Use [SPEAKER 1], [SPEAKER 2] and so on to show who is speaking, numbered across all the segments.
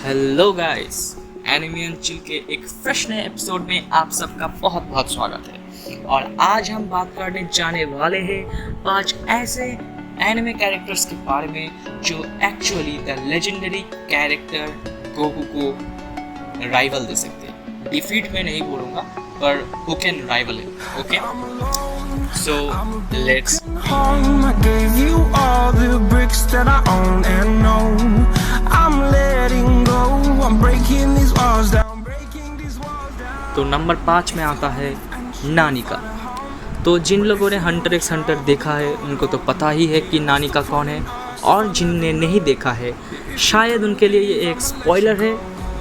[SPEAKER 1] Hello guys, एनिमियन chill के एक fresh नए एपिसोड में आप सबका बहुत बहुत स्वागत है। और आज हम बात करने जाने वाले हैं 5 ऐसे एनिमे कैरेक्टर्स के बारे में जो actually the legendary character Goku को राइवल दे सकते हैं। डिफीट में नहीं बोलूँगा, पर who can rival him. Okay, so let's
[SPEAKER 2] home. I gave you all the bricks that I own and know. I'm letting go. I'm breaking these walls down. Breaking these walls down.
[SPEAKER 1] तो number 5 में आता है नानिका। तो जिन लोगों ने Hunter x Hunter देखा है उनको तो पता ही है कि नानिका कौन है, और जिनने नहीं देखा है शायद उनके लिए ये एक स्पॉइलर है,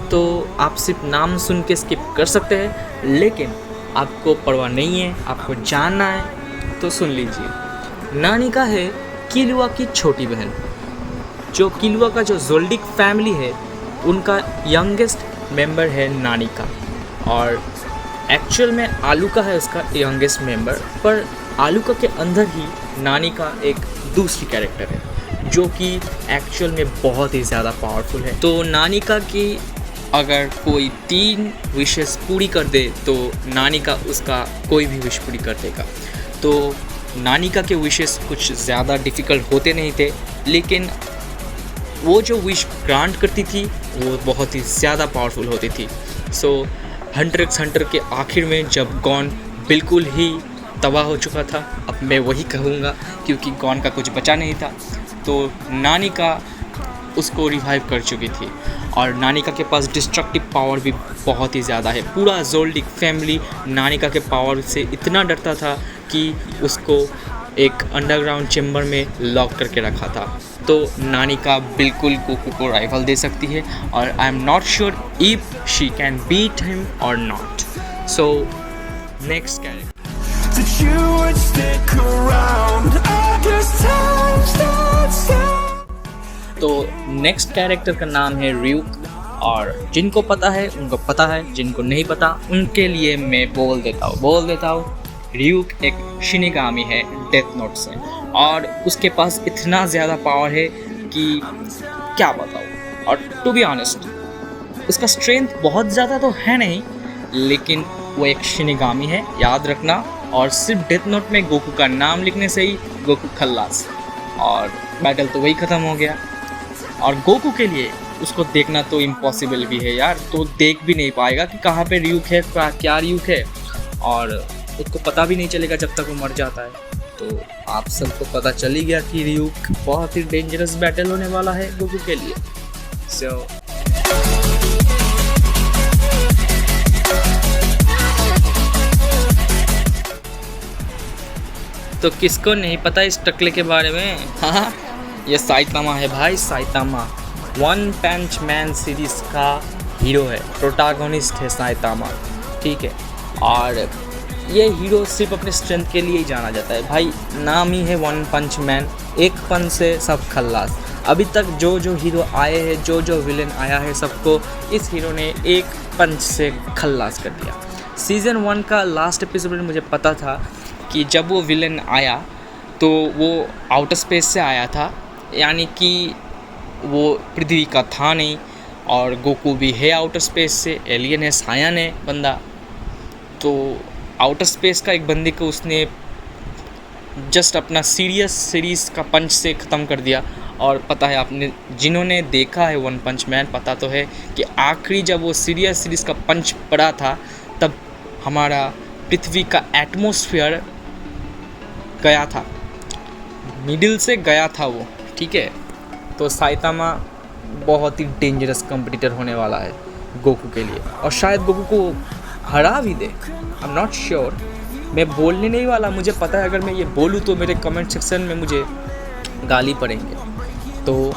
[SPEAKER 1] तो आप सिर्फ नाम सुन के स्किप कर सकते हैं। लेकिन आपको परवाह नहीं है, आपको जानना है तो सुन लीजिए। नानिका है किलुआ की छोटी बहन। जो किलुआ का जो ज़ोल्डिक फैमिली है उनका यंगेस्ट मेंबर है नानिका, और एक्चुअल में आलूका है उसका यंगेस्ट मेंबर, पर आलूका के अंदर ही नानिका एक दूसरी कैरेक्टर है जो कि एक्चुअल में बहुत ही ज़्यादा पावरफुल है। तो नानिका की अगर कोई 3 विशेस पूरी कर दे तो नानिका उसका कोई भी विश पूरी कर देगा। तो नानिका के विशेस कुछ ज़्यादा डिफ़िकल्ट होते नहीं थे, लेकिन वो जो विश ग्रांट करती थी वो बहुत ही ज़्यादा पावरफुल होती थी। सो हंटर एक्स हंटर के आखिर में जब गॉन बिल्कुल ही तबाह हो चुका था, अब मैं वही कहूँगा क्योंकि गॉन का कुछ बचा नहीं था, तो नानिका उसको रिवाइव कर चुकी थी। और नानिका के पास डिस्ट्रक्टिव पावर भी बहुत ही ज़्यादा है। पूरा ज़ोल्डिक फैमिली नानिका के पावर से इतना डरता था कि उसको एक अंडरग्राउंड चेम्बर में लॉक करके रखा था। तो नानिका बिल्कुल गोकू को राइवल दे सकती है, और I am not sure if she can beat him or not. So next character,
[SPEAKER 2] That you would stick around. I guess time stands still.
[SPEAKER 1] तो नेक्स्ट कैरेक्टर का नाम है रियूक, और जिनको पता है उनको पता है, जिनको नहीं पता उनके लिए मैं बोल देता हूँ। रियूक एक शिनिगामी है डेथ नोट से, और उसके पास इतना ज़्यादा पावर है कि क्या बताऊँ। और टू बी ऑनेस्ट उसका स्ट्रेंथ बहुत ज़्यादा तो है नहीं, लेकिन वो एक शिनिगामी है, याद रखना। और सिर्फ डेथ नोट में गोकू का नाम लिखने से ही गोकू खल्लास, और बैटल तो वही ख़त्म हो गया। और गोकू के लिए उसको देखना तो इम्पॉसिबल भी है यार, तो देख भी नहीं पाएगा कि कहाँ पे रियूक है, क्या रियूक है, और उसको पता भी नहीं चलेगा जब तक वो मर जाता है। तो आप सबको पता चल ही गया कि रियूक बहुत ही डेंजरस बैटल होने वाला है गोकू के लिए। सो तो किसको नहीं पता इस टकले के बारे में? हाँ, ये साइतामा है भाई, साइतामा वन पंच मैन सीरीज़ का हीरो है, प्रोटैगनिस्ट है साइतामा, ठीक है। और ये हीरो सिर्फ अपने स्ट्रेंथ के लिए ही जाना जाता है भाई, नाम ही है वन पंच मैन, एक पंच से सब खल्लास। अभी तक जो हीरो आए हैं, जो विलेन आया है, सबको इस हीरो ने एक पंच से खल्लास कर दिया। सीज़न 1 का लास्ट एपिसोड में मुझे पता था कि जब वो विलेन आया तो वो आउटर स्पेस से आया था, यानी कि वो पृथ्वी का था नहीं, और गोकू भी है आउटर स्पेस से, एलियन है, सायन है बंदा। तो आउटर स्पेस का एक बंदे को उसने जस्ट अपना सीरियस सीरीज़ का पंच से ख़त्म कर दिया। और पता है आपने, जिन्होंने देखा है वन पंच मैन, पता तो है कि आखिरी जब वो सीरियस सीरीज़ का पंच पड़ा था तब हमारा पृथ्वी का एटमॉस्फेयर गया था, मिडिल से गया था वो, ठीक है। तो साइतामा बहुत ही डेंजरस कंपटीटर होने वाला है गोकू के लिए, और शायद गोकू को हरा भी दे, आई एम नॉट श्योर। मैं बोलने नहीं वाला, मुझे पता है अगर मैं ये बोलूँ तो मेरे कमेंट सेक्शन में मुझे गाली पड़ेंगे, तो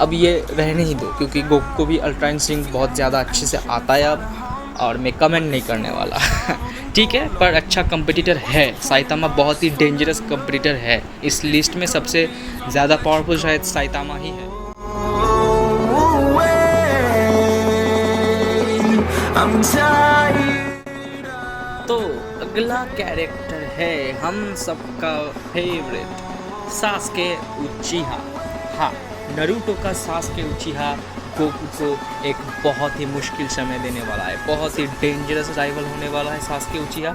[SPEAKER 1] अब ये रहने ही दो, क्योंकि गोकू को भी अल्ट्रा इंस्टिंक्ट बहुत ज़्यादा अच्छे से आता है अब, और मैं कमेंट नहीं करने वाला ठीक है। पर अच्छा कंपटीटर है साइतामा, बहुत ही डेंजरस कंपटीटर है। इस लिस्ट में सबसे ज़्यादा पावरफुल शायद साइतामा ही है।
[SPEAKER 2] I'm tired.
[SPEAKER 1] तो अगला कैरेक्टर है हम सबका फेवरेट सासुके उचिहा। हाँ, नारुतो का सासुके उचिहा गोकू को एक बहुत ही मुश्किल समय देने वाला है, बहुत ही डेंजरस राइवल होने वाला है सास्के उचिहा,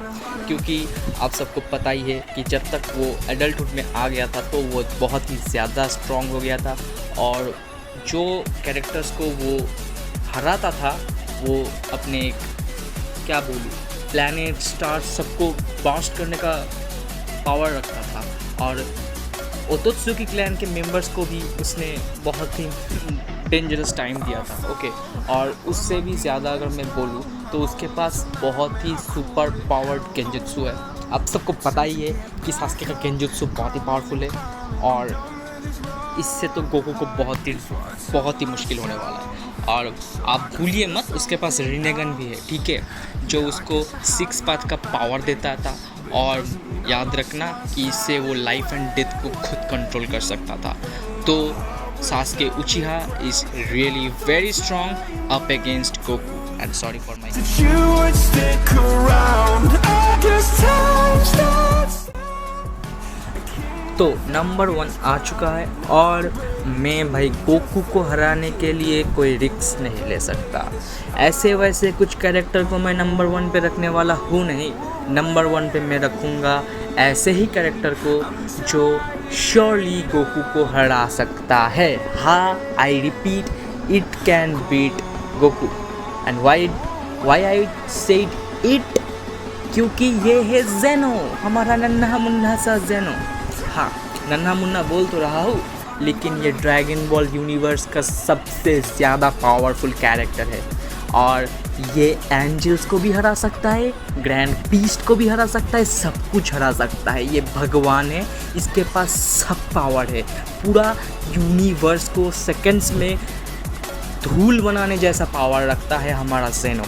[SPEAKER 1] क्योंकि आप सबको पता ही है कि जब तक वो एडल्टहुड में आ गया था तो वो बहुत ही ज़्यादा स्ट्रॉन्ग हो गया था, और जो कैरेक्टर्स को वो हराता था वो अपने क्या बोलूँ प्लैनेट स्टार सबको बास्ट करने का पावर रखता था, और ओतोत्सुकी क्लैन के मेंबर्स को भी उसने बहुत ही डेंजरस टाइम दिया था। ओके, और उससे भी ज़्यादा अगर मैं बोलूँ तो उसके पास बहुत ही सुपर पावर्ड गेंजुत्सु है। आप सबको पता ही है कि सास्के का गेंजुत्सु बहुत ही पावरफुल है, और इससे तो गोकू को बहुत ही मुश्किल होने वाला है। और आप भूलिए मत उसके पास रिनेगन भी है, ठीक है, जो उसको 6 पाथ का पावर देता था, और याद रखना कि इससे वो लाइफ एंड डेथ को खुद कंट्रोल कर सकता था। तो Sasuke उचिहा is really very strong up against Goku, and sorry for my
[SPEAKER 2] that you would stick around. I guess time starts.
[SPEAKER 1] तो नंबर 1 आ चुका है, और मैं भाई गोकू को हराने के लिए कोई रिस्क नहीं ले सकता। ऐसे वैसे कुछ कैरेक्टर को मैं नंबर 1 पे रखने वाला हूँ नहीं। नंबर 1 पे मैं रखूँगा ऐसे ही कैरेक्टर को जो श्योरली गोकू को हरा सकता है। हाँ, I repeat, it can beat Goku. And why I said it, क्योंकि ये है जेनो, हमारा नन्हा मुन्ना सा जेनो। हाँ, नन्हा मुन्ना बोल तो रहा हूँ, लेकिन ये ड्रैगन बॉल यूनिवर्स का सबसे ज़्यादा पावरफुल कैरेक्टर है, और ये एंजल्स को भी हरा सकता है, ग्रैंड बीस्ट को भी हरा सकता है, सब कुछ हरा सकता है। ये भगवान है, इसके पास सब पावर है, पूरा यूनिवर्स को सेकंड्स में धूल बनाने जैसा पावर रखता है हमारा जेनो।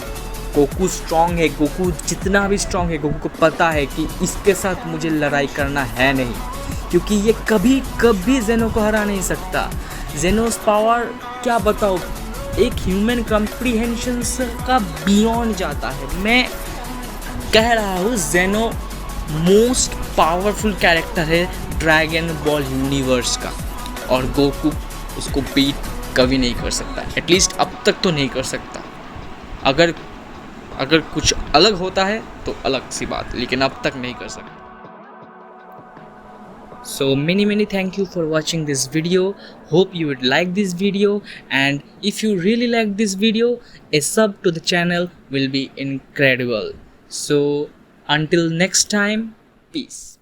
[SPEAKER 1] गोकू स्ट्रॉन्ग है, गोकू जितना भी स्ट्रॉन्ग है, गोकू को पता है कि इसके साथ मुझे लड़ाई करना है नहीं, क्योंकि ये कभी जेनो को हरा नहीं सकता। जेनोस पावर क्या बताओ, एक ह्यूमन कॉम्प्रीहेंशन का बियॉन्ड जाता है। मैं कह रहा हूँ जेनो मोस्ट पावरफुल कैरेक्टर है ड्रैगन बॉल यूनिवर्स का, और गोकू उसको बीट कभी नहीं कर सकता, एटलीस्ट अब तक तो नहीं कर सकता। अगर कुछ अलग होता है तो अलग सी बात, लेकिन अब तक नहीं कर सकता। So many thank you for watching this video. Hope you would like this video, and if you really like this video, a sub to the channel will be incredible. So until next time, peace.